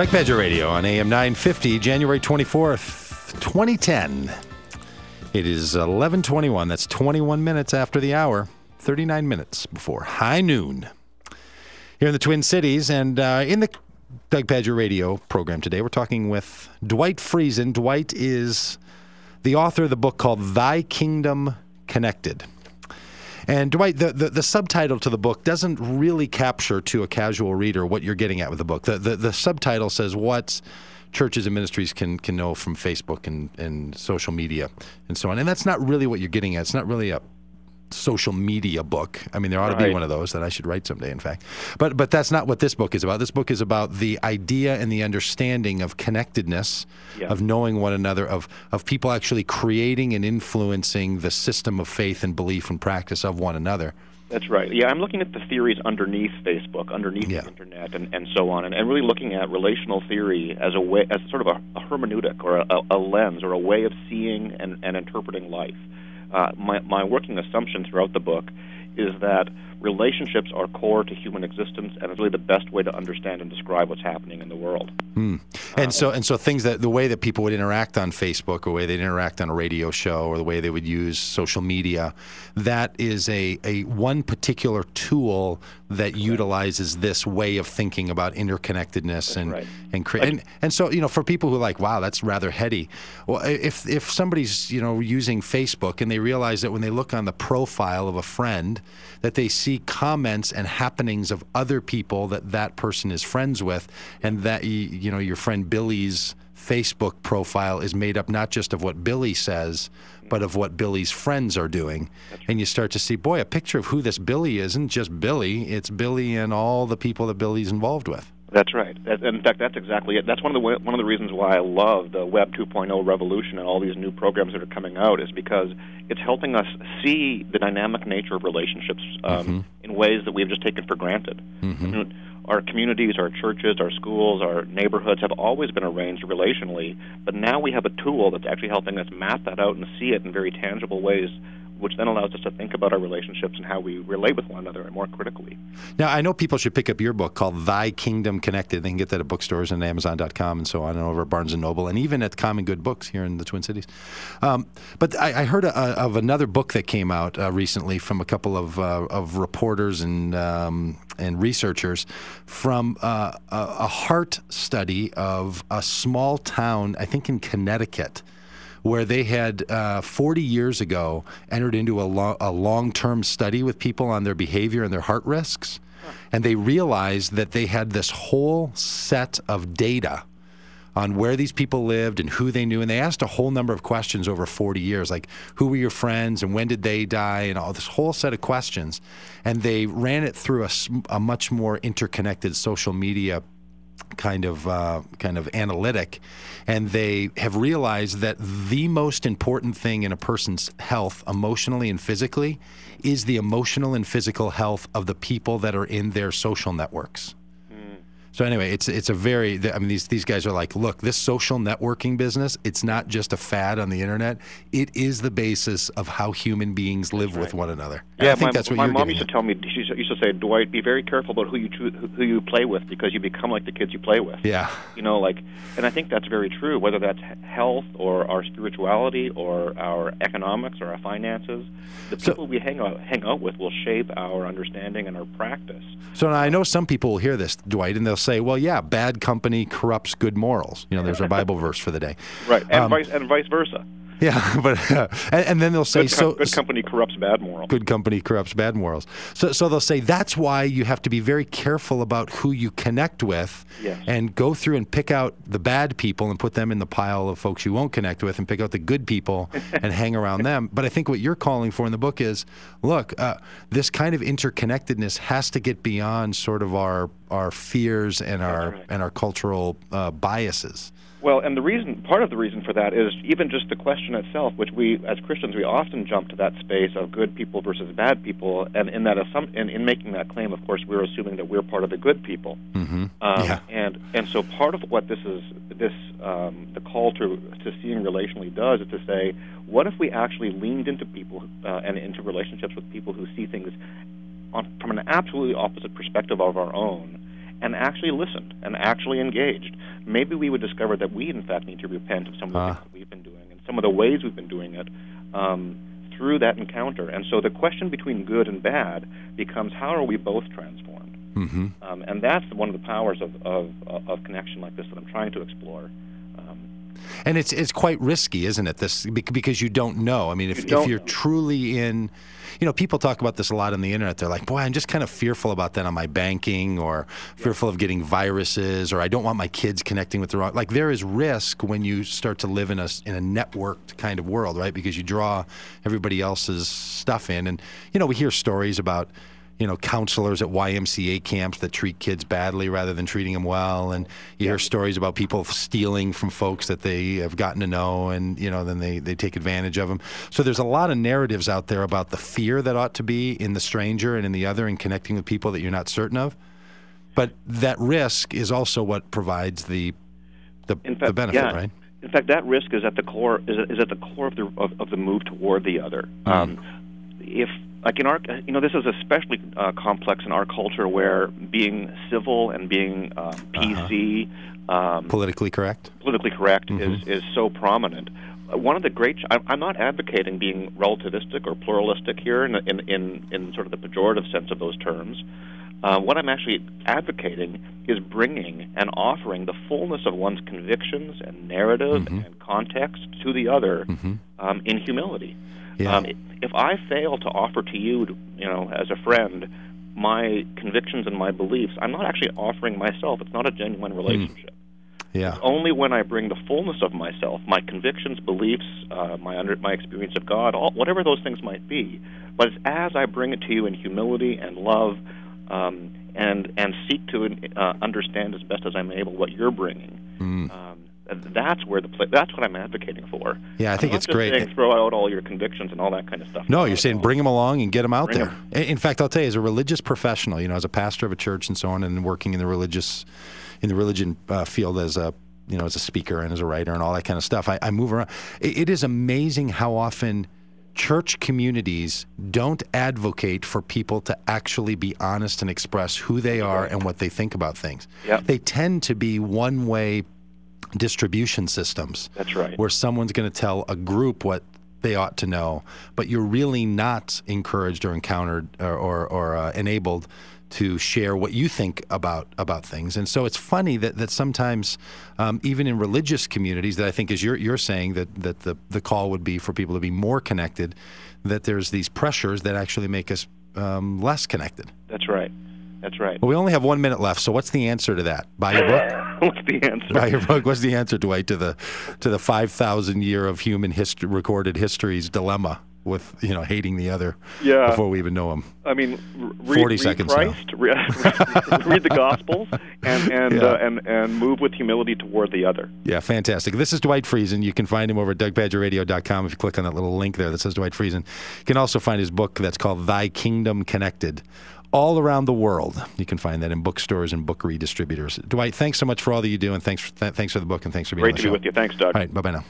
Pagitt Radio on AM 950, January 24th, 2010. It is 11:21. That's 21 minutes after the hour, 39 minutes before high noon. Here in the Twin Cities, and in the Pagitt Radio program today, we're talking with Dwight Freisen. Dwight is the author of the book called Thy Kingdom Connected. And Dwight, the subtitle to the book doesn't really capture to a casual reader what you're getting at with the book. The subtitle says what churches and ministries can know from Facebook and social media and so on. And that's not really what you're getting at. It's not really a social media book. I mean, there ought to be one of those that I should write someday, in fact. But that's not what this book is about. This book is about the idea and the understanding of connectedness, of knowing one another, of people actually creating and influencing the system of faith and belief and practice of one another. That's right. Yeah, I'm looking at the theories underneath Facebook, underneath the Internet, and so on, and really looking at relational theory as a way, as sort of a hermeneutic or a lens or a way of seeing and interpreting life. My working assumption throughout the book is that relationships are core to human existence, and it's really the best way to understand and describe what's happening in the world. And so things that the way that people would interact on Facebook, or the way they'd interact on a radio show, or the way they would use social media, that is a one particular tool that utilizes this way of thinking about interconnectedness and so, you know, for people who are like, wow, that's rather heady. Well, if somebody's, you know, using Facebook and they realize that when they look on the profile of a friend that they see comments and happenings of other people that person is friends with, and that you know, your friend Billy's Facebook profile is made up not just of what Billy says, but of what Billy's friends are doing. And you start to see, boy, a picture of who this Billy isn't just Billy, it's Billy and all the people that Billy's involved with. That's right. In fact, that's exactly it. That's one of the reasons why I love the Web 2.0 revolution and all these new programs that are coming out, is because it's helping us see the dynamic nature of relationships in ways that we've just taken for granted. Our communities, our churches, our schools, our neighborhoods have always been arranged relationally, but now we have a tool that's actually helping us map that out and see it in very tangible ways, which then allows us to think about our relationships and how we relate with one another more critically. Now, I know people should pick up your book called Thy Kingdom Connected. They can get that at bookstores and Amazon.com and so on, and over at Barnes & Noble, and even at Common Good Books here in the Twin Cities. But I heard of another book that came out recently from a couple of reporters and researchers from a heart study of a small town, I think in Connecticut, where they had 40 years ago entered into a long-term study with people on their behavior and their heart risks. And they realized that they had this whole set of data on where these people lived and who they knew. And they asked a whole number of questions over 40 years, like who were your friends and when did they die, and all this whole set of questions. And they ran it through a much more interconnected social media kind of analytic, and they have realized that the most important thing in a person's health, emotionally and physically, is the emotional and physical health of the people that are in their social networks. So anyway, it's a very, I mean, these guys are like, look, this social networking business, it's not just a fad on the internet. It is the basis of how human beings live with one another. Yeah, I think that's what my mom used to tell me. She used to say, Dwight, be very careful about who you play with, because you become like the kids you play with. Yeah. You know, like, and I think that's very true. Whether that's health or our spirituality or our economics or our finances, the people we hang out with will shape our understanding and our practice. So now I know some people will hear this, Dwight, and they'll say, well, yeah, bad company corrupts good morals. You know, there's our Bible verse for the day. Right, and vice versa. Yeah, but and then they'll say, good company corrupts bad morals. Good company corrupts bad morals. So they'll say that's why you have to be very careful about who you connect with, and go through and pick out the bad people and put them in the pile of folks you won't connect with, and pick out the good people and hang around them. But I think what you're calling for in the book is, look, this kind of interconnectedness has to get beyond sort of our fears and our cultural biases. Well, and part of the reason for that is even just the question itself, which we, as Christians, we often jump to that space of good people versus bad people, and in making that claim, of course, we're assuming that we're part of the good people. And so part of what the call to seeing relationally does is to say, what if we actually leaned into people and into relationships with people who see things from an absolutely opposite perspective of our own, and actually listened and actually engaged, maybe we would discover that we, in fact, need to repent of some of the things that we've been doing and some of the ways we've been doing it through that encounter. And so the question between good and bad becomes, how are we both transformed? Mm-hmm. And that's one of the powers of connection like this that I'm trying to explore. And it's quite risky, isn't it? This because you don't know. I mean, if you're truly in, people talk about this a lot on the internet. They're like, boy, I'm just kind of fearful about that on my banking, or fearful of getting viruses, or I don't want my kids connecting with the wrong. Like, there is risk when you start to live in a networked kind of world, right? Because you draw everybody else's stuff in, and we hear stories about counselors at YMCA camps that treat kids badly rather than treating them well. And you hear stories about people stealing from folks that they have gotten to know, and, then they take advantage of them. So there's a lot of narratives out there about the fear that ought to be in the stranger and in the other and connecting with people that you're not certain of. But that risk is also what provides the benefit, right? In fact, that risk is at the core is at the core of the move toward the other. Like in our, this is especially complex in our culture, where being civil and being PC, politically correct, is so prominent. One of the great, I'm not advocating being relativistic or pluralistic here in sort of the pejorative sense of those terms. What I'm actually advocating is bringing and offering the fullness of one's convictions and narrative and context to the other in humility. Yeah. If I fail to offer to you, as a friend, my convictions and my beliefs, I'm not actually offering myself. It's not a genuine relationship. Yeah. It's only when I bring the fullness of myself, my convictions, beliefs, my experience of God, whatever those things might be. But it's as I bring it to you in humility and love, and seek to understand as best as I'm able what you're bringing. That's where that's what I'm advocating for. Yeah, I think it's great. Saying, throw out all your convictions and all that kind of stuff. No, you're saying bring them along and get them out there. In fact, I'll tell you, as a religious professional, as a pastor of a church and so on, and working in the religion field as a as a speaker and as a writer and all that kind of stuff, I move around. It is amazing how often church communities don't advocate for people to actually be honest and express who they are and what they think about things. Yep. They tend to be one-way distribution systems. That's right. Where someone's going to tell a group what they ought to know, but you're really not encouraged or encountered or enabled to share what you think about things. And so it's funny that sometimes, even in religious communities, that I think, as you're saying, that the call would be for people to be more connected, that there's these pressures that actually make us less connected. That's right. That's right. Well, we only have 1 minute left, so what's the answer to that? Buy your book? What's the answer? Buy your book. What's the answer, Dwight, to the 5,000 year of human history, recorded history's dilemma with hating the other before we even know him? I mean, 40 seconds Christ, read the Gospels, and move with humility toward the other. Yeah, fantastic. This is Dwight Freisen. You can find him over at DougBadgerRadio.com. If you click on that little link there that says Dwight Freisen, you can also find his book that's called Thy Kingdom Connected. All around the world. You can find that in bookstores and book redistributors. Dwight, thanks so much for all that you do, and thanks for the book, and thanks for being on the show. Great to be with you. Thanks, Doug. All right, bye-bye now.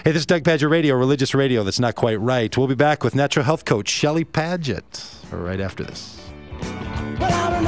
Hey, this is Doug Badger Radio, religious radio that's not quite right. We'll be back with natural health coach Shelley Pagitt right after this. Well,